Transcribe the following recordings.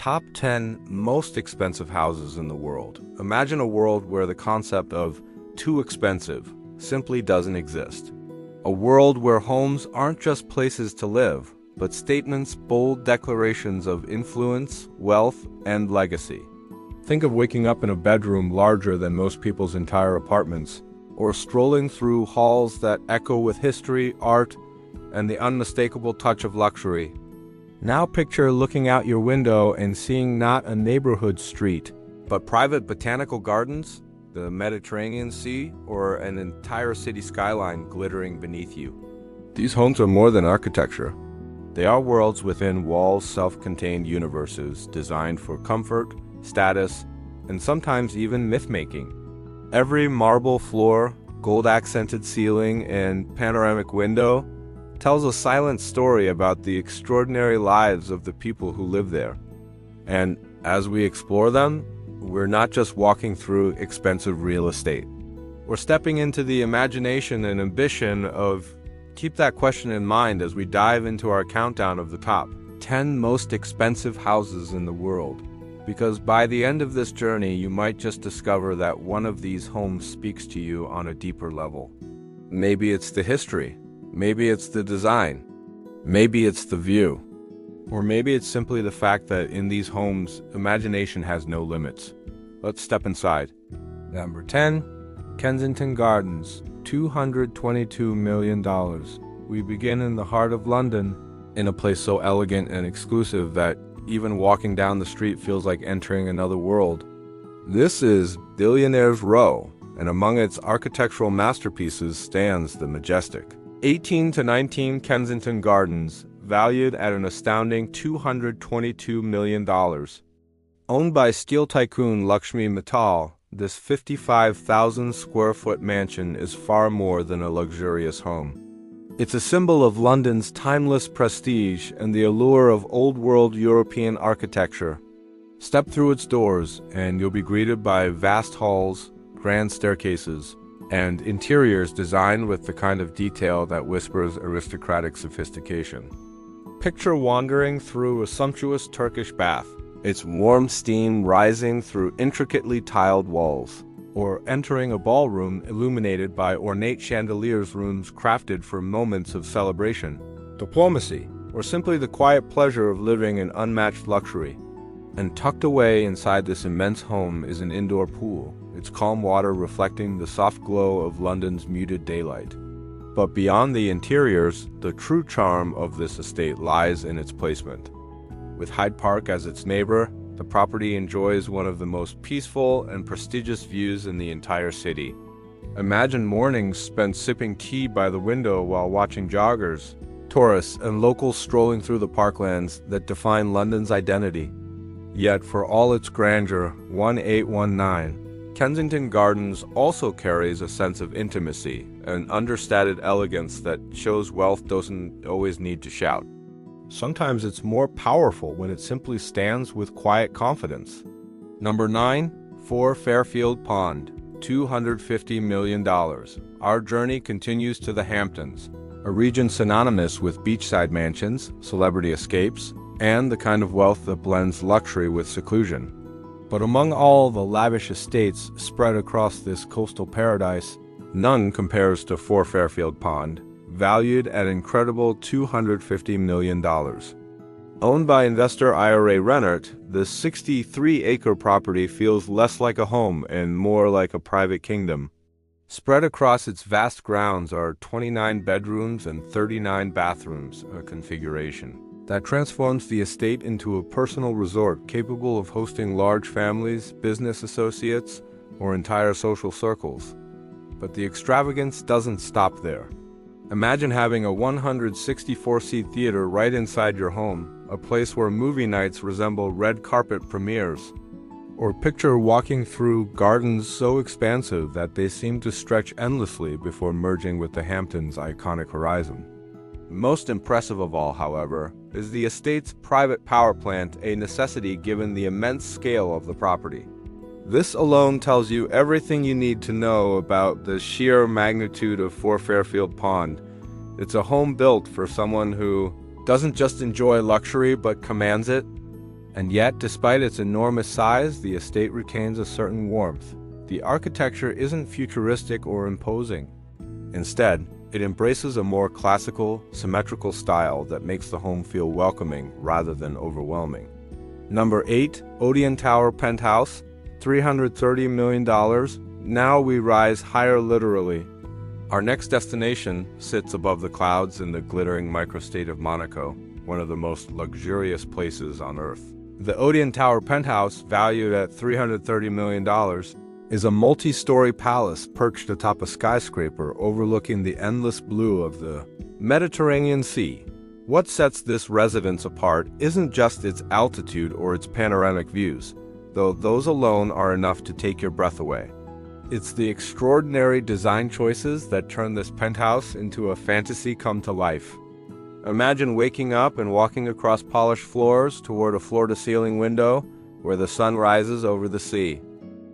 Top 10 most expensive houses in the world. Imagine a world where the concept of too expensive simply doesn't exist. A world where homes aren't just places to live, but statements, bold declarations of influence, wealth, and legacy. Think of waking up in a bedroom larger than most people's entire apartments, or strolling through halls that echo with history, art, and the unmistakable touch of luxury. Now picture looking out your window and seeing not a neighborhood street, but private botanical gardens, the Mediterranean Sea, or an entire city skyline glittering beneath you. These homes are more than architecture. They are worlds within walls, self-contained universes designed for comfort, status, and sometimes even myth-making. Every marble floor, gold-accented ceiling, and panoramic window tells a silent story about the extraordinary lives of the people who live there. And as we explore them, we're not just walking through expensive real estate. We're stepping into the imagination and ambition of. Keep that question in mind as we dive into our countdown of the top 10 most expensive houses in the world. Because by the end of this journey, you might just discover that one of these homes speaks to you on a deeper level. Maybe it's the history. Maybe it's the design. Maybe it's the view. Or maybe it's simply the fact that in these homes, imagination has no limits. Let's step inside. Number 10, Kensington Gardens, $222 million. We begin in the heart of London, in a place so elegant and exclusive that even walking down the street feels like entering another world. This is Billionaire's Row, and among its architectural masterpieces stands the majestic 18 to 19 Kensington Gardens, valued at an astounding $222 million. Owned by steel tycoon Lakshmi Mittal, this 55,000 square foot mansion is far more than a luxurious home. It's a symbol of London's timeless prestige and the allure of old-world European architecture. Step through its doors and you'll be greeted by vast halls, grand staircases, and interiors designed with the kind of detail that whispers aristocratic sophistication. Picture wandering through a sumptuous Turkish bath, its warm steam rising through intricately tiled walls, or entering a ballroom illuminated by ornate chandeliers, rooms crafted for moments of celebration, diplomacy, or simply the quiet pleasure of living in unmatched luxury. And tucked away inside this immense home is an indoor pool, its calm water reflecting the soft glow of London's muted daylight. But beyond the interiors, the true charm of this estate lies in its placement. With Hyde Park as its neighbor, the property enjoys one of the most peaceful and prestigious views in the entire city. Imagine mornings spent sipping tea by the window while watching joggers, tourists, and locals strolling through the parklands that define London's identity. Yet for all its grandeur, 1819, Kensington Gardens also carries a sense of intimacy, an understated elegance that shows wealth doesn't always need to shout. Sometimes it's more powerful when it simply stands with quiet confidence. Number 9, 4 Fairfield Pond, $250 million. Our journey continues to the Hamptons, a region synonymous with beachside mansions, celebrity escapes, and the kind of wealth that blends luxury with seclusion. But among all the lavish estates spread across this coastal paradise, none compares to 4 Fairfield Pond, valued at an incredible $250 million. Owned by investor IRA Rennert, this 63-acre property feels less like a home and more like a private kingdom. Spread across its vast grounds are 29 bedrooms and 39 bathrooms, a configuration that transforms the estate into a personal resort capable of hosting large families, business associates, or entire social circles. But the extravagance doesn't stop there. Imagine having a 164-seat theater right inside your home, a place where movie nights resemble red carpet premieres. Or picture walking through gardens so expansive that they seem to stretch endlessly before merging with the Hamptons' iconic horizon. Most impressive of all, however, is the estate's private power plant, a necessity given the immense scale of the property. This alone tells you everything you need to know about the sheer magnitude of 4 Fairfield Pond. It's a home built for someone who doesn't just enjoy luxury but commands it. And yet, despite its enormous size, the estate retains a certain warmth. The architecture isn't futuristic or imposing. Instead, it embraces a more classical, symmetrical style that makes the home feel welcoming rather than overwhelming. Number 8, Odeon Tower Penthouse, $330 million. Now we rise higher literally. Our next destination sits above the clouds in the glittering microstate of Monaco, one of the most luxurious places on Earth. The Odeon Tower Penthouse, valued at $330 million, is a multi-story palace perched atop a skyscraper overlooking the endless blue of the Mediterranean Sea. What sets this residence apart isn't just its altitude or its panoramic views, though those alone are enough to take your breath away. It's the extraordinary design choices that turn this penthouse into a fantasy come to life. Imagine waking up and walking across polished floors toward a floor-to-ceiling window where the sun rises over the sea.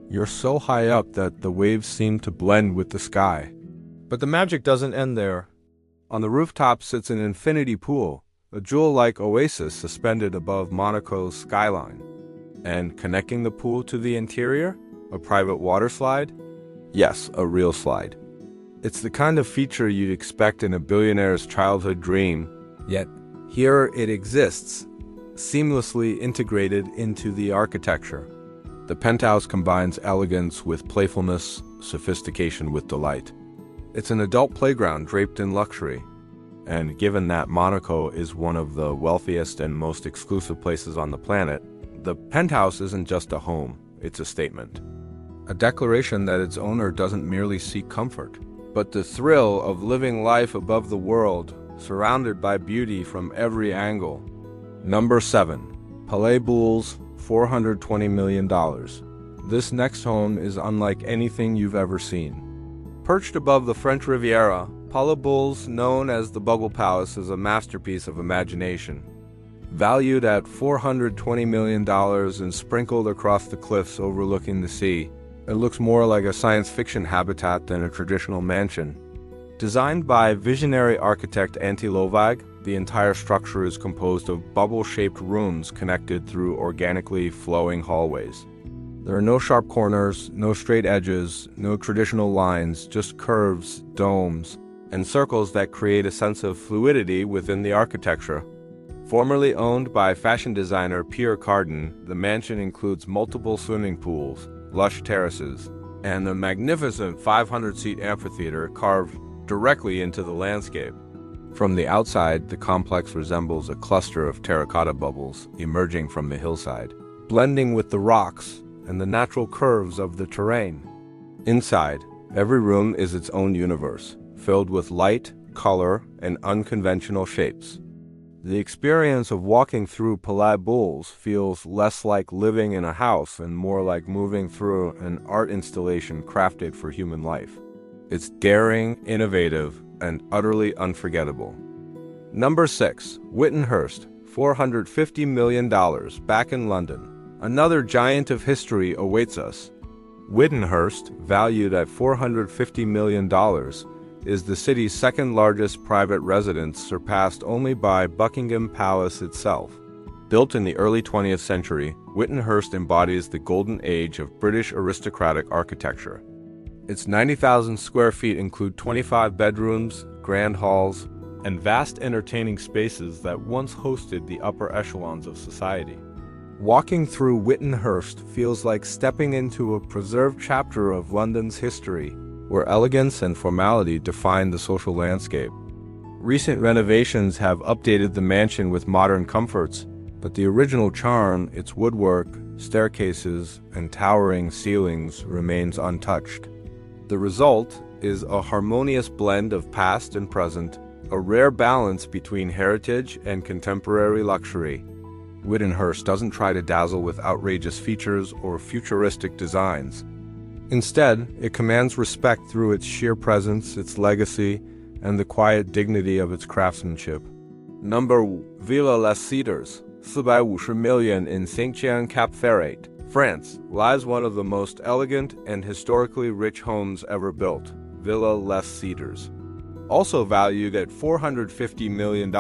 You're so high up that the waves seem to blend with the sky. But the magic doesn't end there. On the rooftop sits an infinity pool, a jewel-like oasis suspended above Monaco's skyline. And connecting the pool to the interior, a private water slide? Yes, a real slide. It's the kind of feature you'd expect in a billionaire's childhood dream, yet here it exists, seamlessly integrated into the architecture. The penthouse combines elegance with playfulness, sophistication with delight. It's an adult playground draped in luxury. And given that Monaco is one of the wealthiest and most exclusive places on the planet, the penthouse isn't just a home, it's a statement. A declaration that its owner doesn't merely seek comfort, but the thrill of living life above the world, surrounded by beauty from every angle. Number 7. Palais Bouls, $420 million. This next home is unlike anything you've ever seen. Perched above the French Riviera, Palais Bouls, known as the Buckingham Palace, is a masterpiece of imagination. Valued at $420 million and sprinkled across the cliffs overlooking the sea, it looks more like a science fiction habitat than a traditional mansion. Designed by visionary architect Antilia, the entire structure is composed of bubble-shaped rooms connected through organically flowing hallways. There are no sharp corners, no straight edges, no traditional lines, just curves, domes, and circles that create a sense of fluidity within the architecture. Formerly owned by fashion designer Pierre Cardin, the mansion includes multiple swimming pools, lush terraces, and a magnificent 500-seat amphitheater carved directly into the landscape. From the outside, the complex resembles a cluster of terracotta bubbles emerging from the hillside, blending with the rocks and the natural curves of the terrain. Inside, every room is its own universe, filled with light, color, and unconventional shapes. The experience of walking through Palais Bouls feels less like living in a house and more like moving through an art installation crafted for human life. It's daring, innovative, and utterly unforgettable. Number 6. Whittenhurst, $450 million, back in London. Another giant of history awaits us. Whittenhurst, valued at $450 million, is the city's second-largest private residence, surpassed only by Buckingham Palace itself. Built in the early 20th century, Whittenhurst embodies the golden age of British aristocratic architecture. Its 90,000 square feet include 25 bedrooms, grand halls, and vast entertaining spaces that once hosted the upper echelons of society. Walking through Whittenhurst feels like stepping into a preserved chapter of London's history, where elegance and formality define the social landscape. Recent renovations have updated the mansion with modern comforts, but the original charm, its woodwork, staircases, and towering ceilings remains untouched. The result is a harmonious blend of past and present, a rare balance between heritage and contemporary luxury. Whittenhurst doesn't try to dazzle with outrageous features or futuristic designs. Instead, it commands respect through its sheer presence, its legacy, and the quiet dignity of its craftsmanship. Number 5. Villa Les Cedars, $450 million in Saint-Jean-Cap-Ferrat, France, lies one of the most elegant and historically rich homes ever built, Villa Les Cedars. Also valued at $450 million,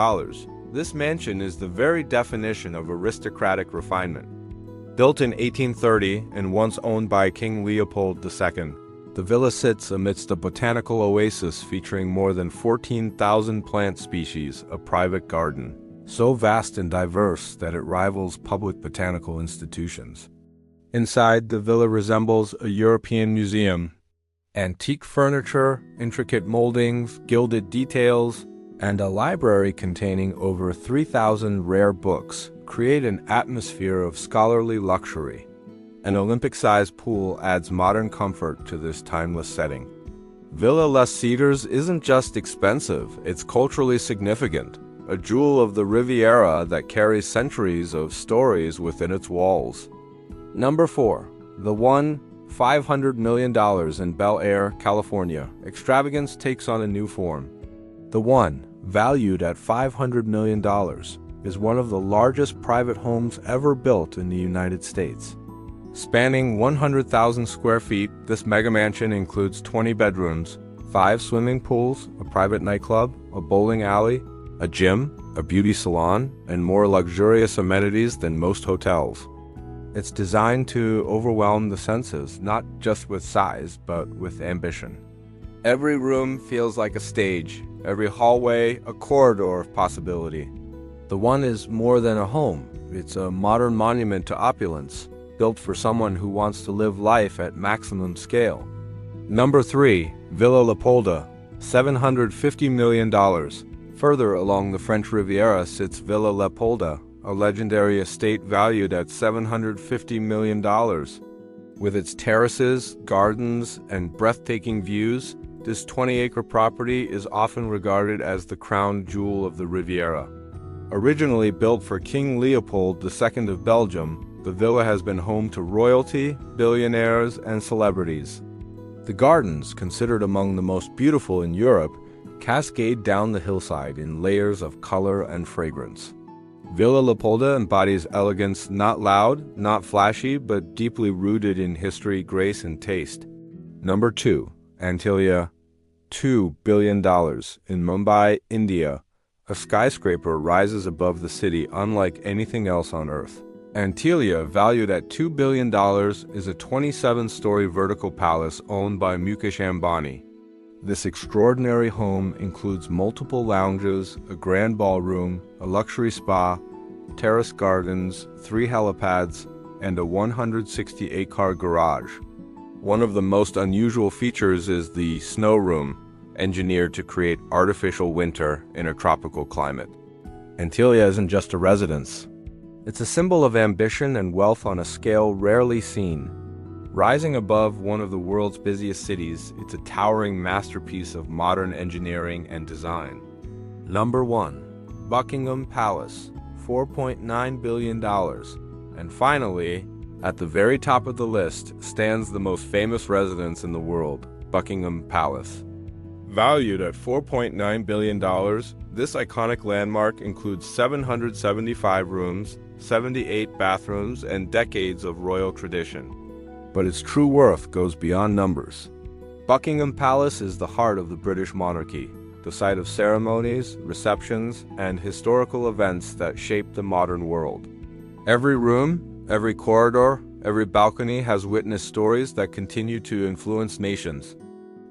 This mansion is the very definition of aristocratic refinement. Built in 1830 and once owned by King Leopold II, the villa sits amidst a botanical oasis featuring more than 14,000 plant species, a private garden, so vast and diverse that it rivals public botanical institutions. Inside, the villa resembles a European museum. Antique furniture, intricate moldings, gilded details, and a library containing over 3,000 rare books create an atmosphere of scholarly luxury. An Olympic-sized pool adds modern comfort to this timeless setting. Villa Les Cedars isn't just expensive, it's culturally significant, a jewel of the Riviera that carries centuries of stories within its walls. Number 4. The One, $500 million in Bel Air, California. Extravagance takes on a new form. The One, valued at $500 million, is one of the largest private homes ever built in the United States. Spanning 100,000 square feet, this mega mansion includes 20 bedrooms, 5 swimming pools, a private nightclub, a bowling alley, a gym, a beauty salon, and more luxurious amenities than most hotels. It's designed to overwhelm the senses, not just with size, but with ambition. Every room feels like a stage, every hallway a corridor of possibility. The One is more than a home. It's a modern monument to opulence, built for someone who wants to live life at maximum scale. Number 3. Villa Leopolda, $750 million. Further along the French Riviera sits Villa Leopolda, a legendary estate valued at $750 million. With its terraces, gardens, and breathtaking views, this 20-acre property is often regarded as the crown jewel of the Riviera. Originally built for King Leopold II of Belgium, the villa has been home to royalty, billionaires, and celebrities. The gardens, considered among the most beautiful in Europe, cascade down the hillside in layers of color and fragrance. Villa Leopolda embodies elegance not loud, not flashy, but deeply rooted in history, grace, and taste. Number 2. Antilia, $2 billion. In Mumbai, India, a skyscraper rises above the city unlike anything else on Earth. Antilia, valued at $2 billion, is a 27-story vertical palace owned by Mukesh Ambani. This extraordinary home includes multiple lounges, a grand ballroom, a luxury spa, terrace gardens, 3 helipads, and a 168-car garage. One of the most unusual features is the snow room, engineered to create artificial winter in a tropical climate. Antilia isn't just a residence. It's a symbol of ambition and wealth on a scale rarely seen. Rising above one of the world's busiest cities, it's a towering masterpiece of modern engineering and design. Number 1. Buckingham Palace, $4.9 billion. And finally, at the very top of the list stands the most famous residence in the world, Buckingham Palace. Valued at $4.9 billion, this iconic landmark includes 775 rooms, 78 bathrooms, and decades of royal tradition. But its true worth goes beyond numbers. Buckingham Palace is the heart of the British monarchy, the site of ceremonies, receptions, and historical events that shape the modern world. Every room, every corridor, every balcony has witnessed stories that continue to influence nations.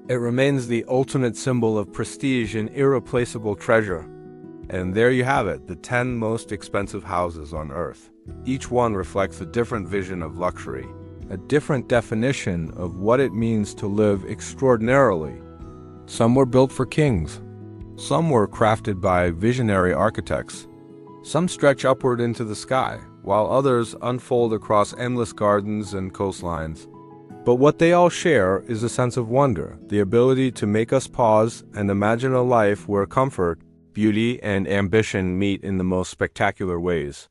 It remains the ultimate symbol of prestige and irreplaceable treasure. And there you have it, the 10 most expensive houses on Earth. Each one reflects a different vision of luxury, a different definition of what it means to live extraordinarily. Some were built for kings. Some were crafted by visionary architects. Some stretch upward into the sky, while others unfold across endless gardens and coastlines. But what they all share is a sense of wonder, the ability to make us pause and imagine a life where comfort, beauty, and ambition meet in the most spectacular ways.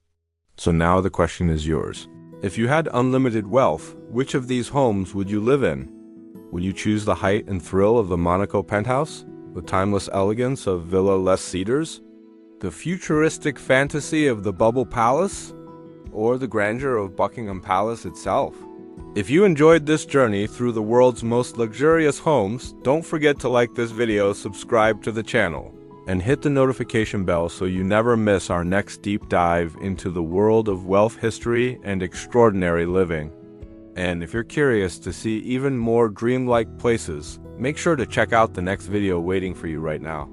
So now the question is yours. If you had unlimited wealth, which of these homes would you live in? Would you choose the height and thrill of the Monaco penthouse? The timeless elegance of Villa Les Cedars? The futuristic fantasy of the Bubble Palace? Or the grandeur of Buckingham Palace itself? If you enjoyed this journey through the world's most luxurious homes, don't forget to like this video, subscribe to the channel, and hit the notification bell so you never miss our next deep dive into the world of wealth history and extraordinary living. And if you're curious to see even more dreamlike places, make sure to check out the next video waiting for you right now.